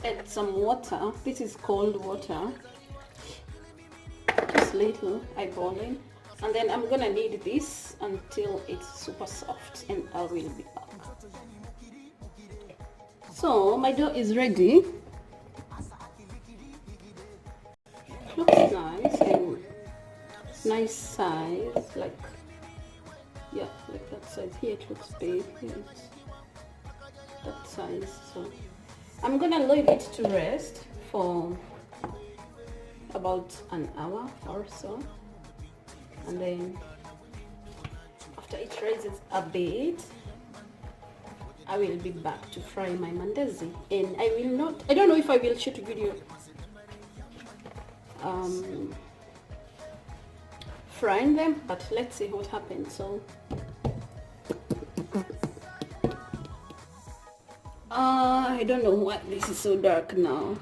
Add some water. This is cold water, just little, eyeballing, and then I'm gonna knead this until it's super soft, and I will be back. So my dough is ready. Looks nice and nice size, like, yeah, like that size. Here it looks big, here it's that size. So I'm gonna leave it to rest for about an hour or so, and then after it rises a bit, I will be back to fry my mandazi. And I don't know if I will shoot a video frying them, but let's see what happens. So I don't know why this is so dark now.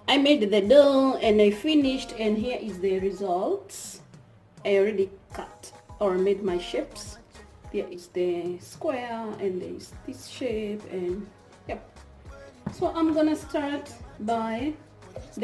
I made the dough and I finished, and here is the results. I already cut or made my shapes. There is the square and there is this shape, and yep. So I'm gonna start by